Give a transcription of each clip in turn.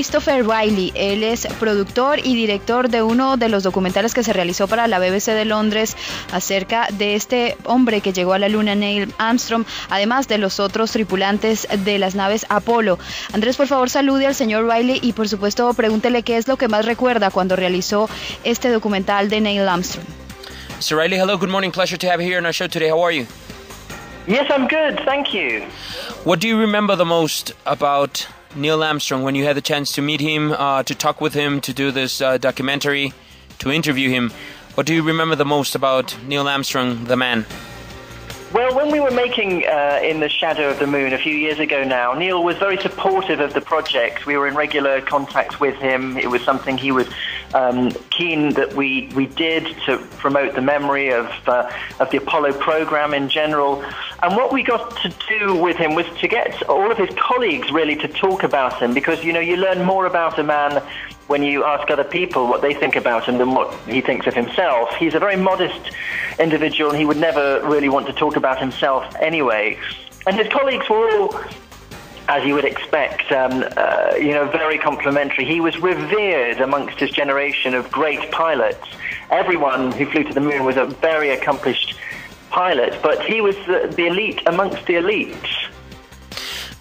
Christopher Riley. Él es productor y director de uno de los documentales que se realizó para la BBC de Londres acerca de este hombre que llegó a la Luna, Neil Armstrong, además de los otros tripulantes de las naves Apolo. Andrés, por favor, salude al señor Riley y, por supuesto, pregúntele qué es lo que más recuerda cuando realizó este documental de Neil Armstrong. Mr. Riley, hello, good morning. Pleasure to have you here on our show today. How are you? Yes, I'm good, thank you. What do you remember the most about Neil Armstrong when you had the chance to meet him, to talk with him, to do this documentary, to interview him? What do you remember the most about Neil Armstrong, the man? Well, when we were making In the Shadow of the Moon a few years ago now, Neil was very supportive of the project. We were in regular contact with him. It was something he was keen that we did to promote the memory of the Apollo program in general. And what we got to do with him was to get all of his colleagues really to talk about him, because, you know, you learn more about a man when you ask other people what they think about him than what he thinks of himself. He's a very modest individual, and he would never really want to talk about himself anyway. And his colleagues were all, as you would expect, very complimentary. He was revered amongst his generation of great pilots. Everyone who flew to the moon was a very accomplished pilot, but he was the elite amongst the elites.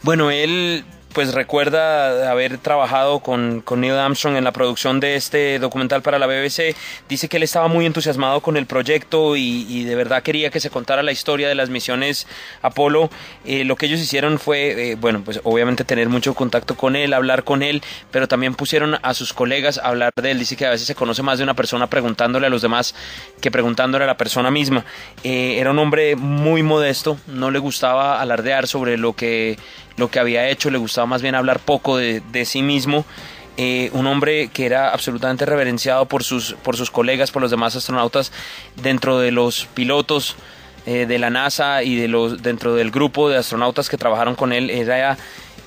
Bueno, él pues recuerda haber trabajado con Neil Armstrong en la producción de este documental para la BBC. Dice que él estaba muy entusiasmado con el proyecto y de verdad quería que se contara la historia de las misiones Apolo. Lo que ellos hicieron fue, pues obviamente tener mucho contacto con él, hablar con él, pero también pusieron a sus colegas a hablar de él. Dice que a veces se conoce más de una persona preguntándole a los demás que preguntándole a la persona misma. Era un hombre muy modesto, no le gustaba alardear sobre lo que había hecho, le gustaba más bien hablar poco de sí mismo. Un hombre que era absolutamente reverenciado por sus colegas, por los demás astronautas, dentro de los pilotos de la NASA y dentro del grupo de astronautas que trabajaron con él. Era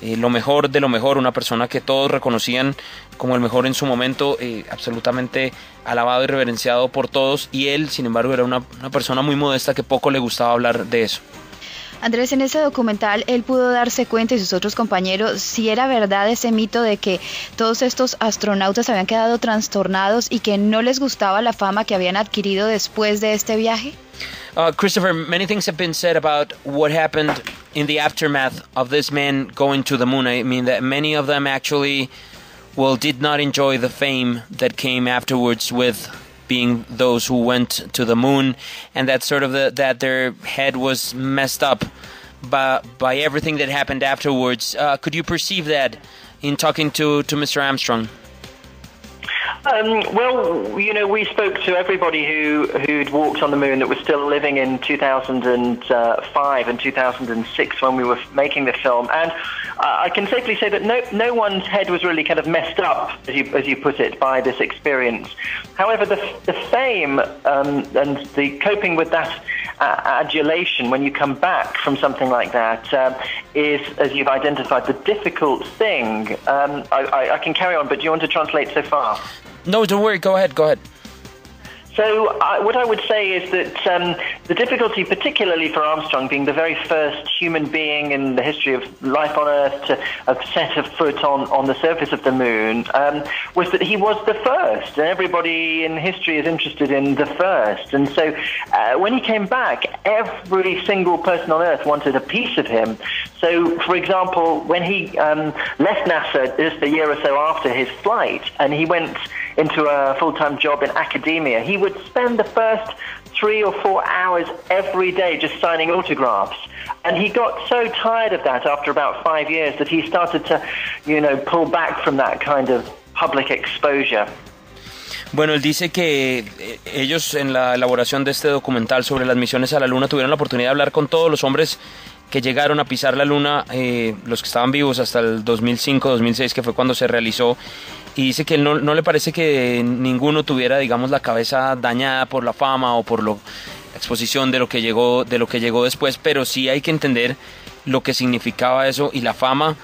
lo mejor de lo mejor, una persona que todos reconocían como el mejor en su momento, absolutamente alabado y reverenciado por todos, y él, sin embargo, era una persona muy modesta que poco le gustaba hablar de eso. Andrés, en ese documental él pudo darse cuenta, y sus otros compañeros, si era verdad ese mito de que todos estos astronautas habían quedado trastornados y que no les gustaba la fama que habían adquirido después de este viaje. Christopher, many things have been said about what happened in the aftermath of this man going to the moon. I mean that many of them actually, did not enjoy the fame that came afterwards with being those who went to the moon, and that sort of that their head was messed up by everything that happened afterwards. Could you perceive that in talking to Mr. Armstrong? Well, you know, we spoke to everybody who'd walked on the moon that was still living in 2005 and 2006 when we were making the film, and I can safely say that no one's head was really kind of messed up, as you put it, by this experience. However, the fame and the coping with that adulation when you come back from something like that is, as you've identified, the difficult thing. I can carry on, but do you want to translate so far? No, don't worry. Go ahead. So what I would say is that the difficulty, particularly for Armstrong, being the very first human being in the history of life on Earth to have set a foot on the surface of the moon, was that he was the first, and everybody in history is interested in the first. And so when he came back, every single person on Earth wanted a piece of him. So, for example, when he left NASA just a year or so after his flight, and he went into a full-time job in academia, he would spend the first 3 or 4 hours every day just signing autographs. And he got so tired of that after about 5 years that he started to, pull back from that kind of public exposure. Bueno, él dice que ellos en la elaboración de este documental sobre las misiones a la Luna tuvieron la oportunidad de hablar con todos los hombres que llegaron a pisar la Luna, los que estaban vivos hasta el 2005-2006, que fue cuando se realizó, y dice que no le parece que ninguno tuviera, digamos, la cabeza dañada por la fama o por la exposición de lo que llegó después, pero sí hay que entender lo que significaba eso y la fama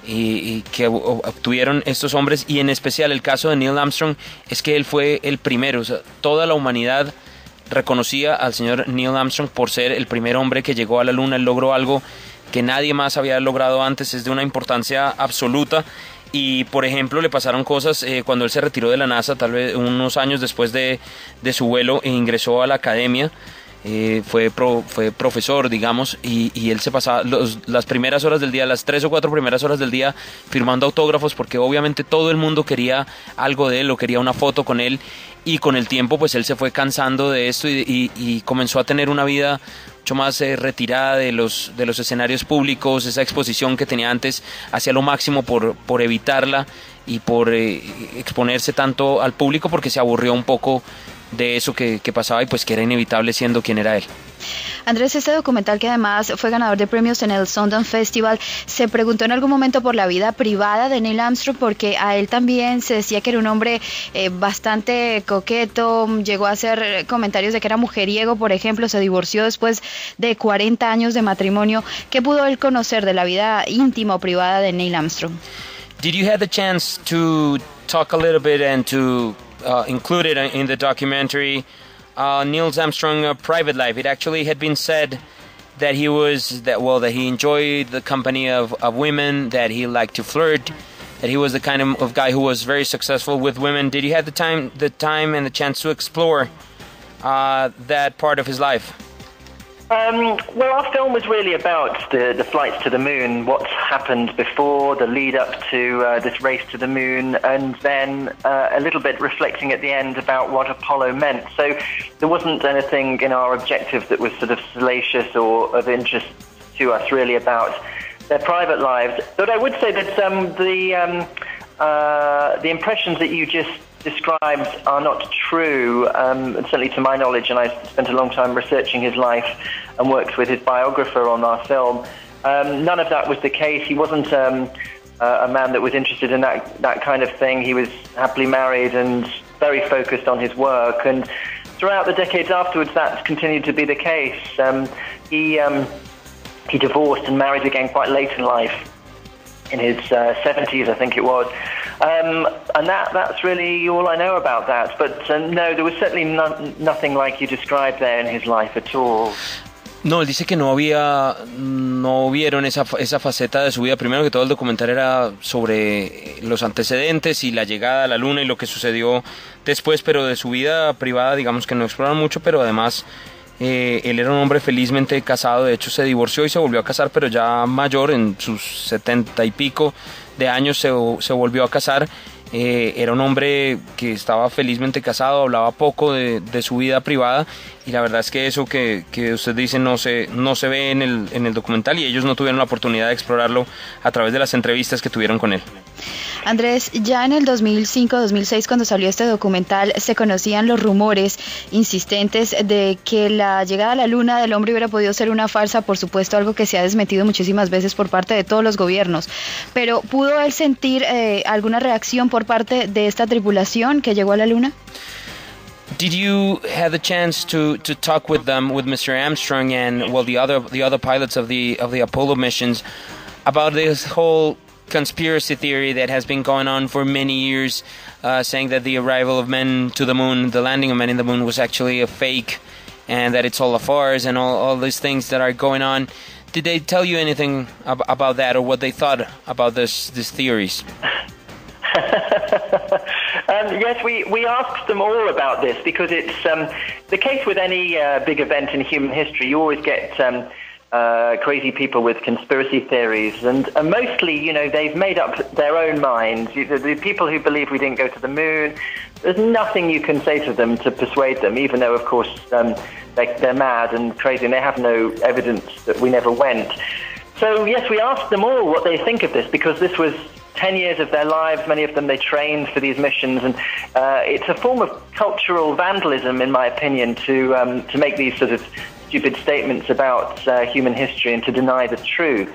que obtuvieron estos hombres, y en especial el caso de Neil Armstrong es que él fue el primero. O sea, toda la humanidad reconocía al señor Neil Armstrong por ser el primer hombre que llegó a la Luna. Él logró algo que nadie más había logrado antes, es de una importancia absoluta, Y, por ejemplo, le pasaron cosas cuando él se retiró de la NASA, tal vez unos años después de su vuelo, e ingresó a la academia. Fue profesor, digamos, y él se pasaba las primeras horas del día, las 3 o 4 primeras horas del día, firmando autógrafos, porque obviamente todo el mundo quería algo de él o quería una foto con él, y con el tiempo pues él se fue cansando de esto y comenzó a tener una vida mucho más retirada de los escenarios públicos. Esa exposición que tenía antes hacía lo máximo por evitarla y por exponerse tanto al público, porque se aburrió un poco de eso que pasaba y pues que era inevitable siendo quien era él. Andrés, este documental, que además fue ganador de premios en el Sundance Festival, se preguntó en algún momento por la vida privada de Neil Armstrong, porque a él también se decía que era un hombre bastante coqueto, llegó a hacer comentarios de que era mujeriego, por ejemplo, se divorció después de 40 años de matrimonio. ¿Qué pudo él conocer de la vida íntima o privada de Neil Armstrong? Did you have the chance to talk a little bit and to include it in the documentary Neil Armstrong's private life? It actually had been said that that he enjoyed the company of women, that he liked to flirt, that he was the kind of guy who was very successful with women. Did you have the time and the chance to explore that part of his life? Well, our film was really about the flights to the moon, what's happened before, the lead up to this race to the moon, and then a little bit reflecting at the end about what Apollo meant. So there wasn't anything in our objective that was sort of salacious or of interest to us really about their private lives. But I would say that the impressions that you just described are not true, certainly to my knowledge, and I spent a long time researching his life and worked with his biographer on our film. None of that was the case. He wasn't a man that was interested in that kind of thing. He was happily married and very focused on his work, and throughout the decades afterwards that's continued to be the case. He divorced and married again quite late in life, in his 70s, I think it was. And that's really all I know about that. But no, there was certainly nothing like you described there in his life at all. No, él dice que no vieron esa faceta de su vida. Primero que todo, el documental era sobre los antecedentes y la llegada a la luna y lo que sucedió después, pero de su vida privada, digamos que no exploraron mucho, pero además él era un hombre felizmente casado. De hecho, se divorció y se volvió a casar, pero ya mayor, en sus 70 y pico de años se volvió a casar. Era un hombre que estaba felizmente casado, hablaba poco de su vida privada, y la verdad es que eso que usted dice no se ve en el documental, y ellos no tuvieron la oportunidad de explorarlo a través de las entrevistas que tuvieron con él. Andrés, ya en el 2005-2006, cuando salió este documental, se conocían los rumores insistentes de que la llegada a la luna del hombre hubiera podido ser una farsa, por supuesto, algo que se ha desmentido muchísimas veces por parte de todos los gobiernos. Pero ¿pudo él sentir alguna reacción por parte de esta tripulación que llegó a la luna? Did you have the chance to talk with Mr. Armstrong and the other pilots of the Apollo missions about this whole conspiracy theory that has been going on for many years, saying that the arrival of men to the moon, the landing of men in the moon, was actually a fake, and that it's all a farce, and all these things that are going on? Did they tell you anything about that, or what they thought about these theories? Yes, we asked them all about this, because it's the case with any big event in human history. You always get crazy people with conspiracy theories, and mostly, they've made up their own minds. The people who believe we didn't go to the moon, there's nothing you can say to them to persuade them, even though, of course, they're mad and crazy, and they have no evidence that we never went. So, yes, we asked them all what they think of this, because this was 10 years of their lives. Many of them, they trained for these missions, and it's a form of cultural vandalism, in my opinion, to make these sort of stupid statements about human history and to deny the truth.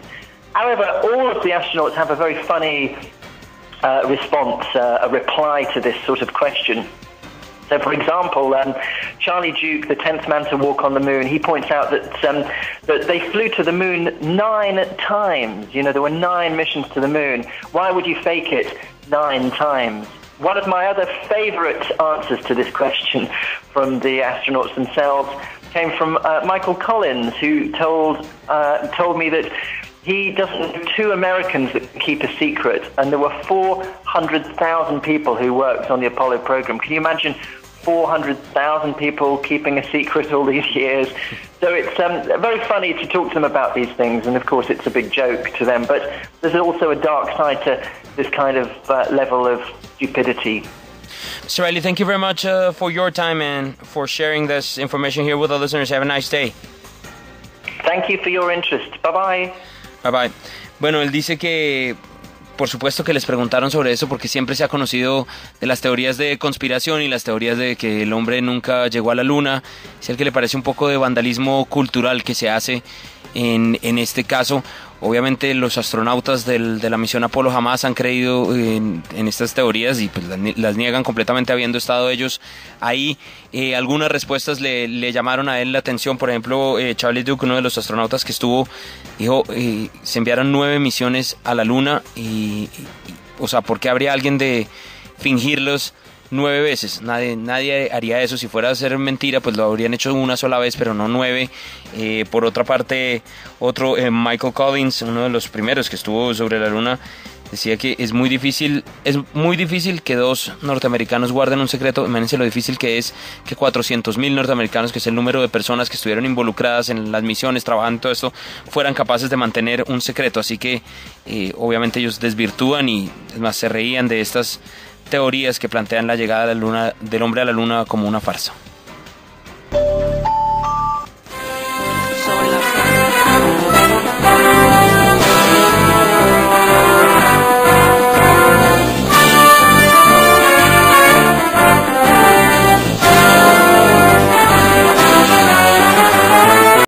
However, all of the astronauts have a very funny response, a reply to this sort of question. So, for example, Charlie Duke, the 10th man to walk on the moon, he points out that they flew to the moon 9 times. There were 9 missions to the moon. Why would you fake it 9 times? One of my other favorite answers to this question from the astronauts themselves came from Michael Collins, who told me that he doesn't know two Americans that keep a secret, and there were 400,000 people who worked on the Apollo program. Can you imagine 400,000 people keeping a secret all these years? So it's very funny to talk to them about these things, and of course it's a big joke to them, but there's also a dark side to this kind of level of stupidity. Mr. Riley, thank you very much for your time and for sharing this information here with the listeners. Have a nice day. Thank you for your interest. Bye-bye. Bye-bye. Bueno, él dice que por supuesto que les preguntaron sobre eso porque siempre se ha conocido de las teorías de conspiración y las teorías de que el hombre nunca llegó a la luna. Es el que le parece un poco de vandalismo cultural que se hace en este caso. Obviamente los astronautas de la misión Apolo jamás han creído en estas teorías y pues las niegan completamente habiendo estado ellos ahí. Algunas respuestas le llamaron a él la atención. Por ejemplo, Charlie Duke, uno de los astronautas que estuvo, dijo, se enviaron 9 misiones a la Luna o sea, ¿por qué habría alguien de fingirlos 9 veces? Nadie haría eso. Si fuera a ser mentira, pues lo habrían hecho una sola vez, pero no 9. Por otra parte, otro Michael Collins, uno de los primeros que estuvo sobre la Luna, decía que es muy difícil que 2 norteamericanos guarden un secreto. Imagínense lo difícil que es que 400,000 norteamericanos, que es el número de personas que estuvieron involucradas en las misiones, trabajando en todo esto, fueran capaces de mantener un secreto. Así que obviamente ellos desvirtúan y es más, se reían de estas teorías que plantean la llegada de la Luna, del hombre a la Luna como una farsa.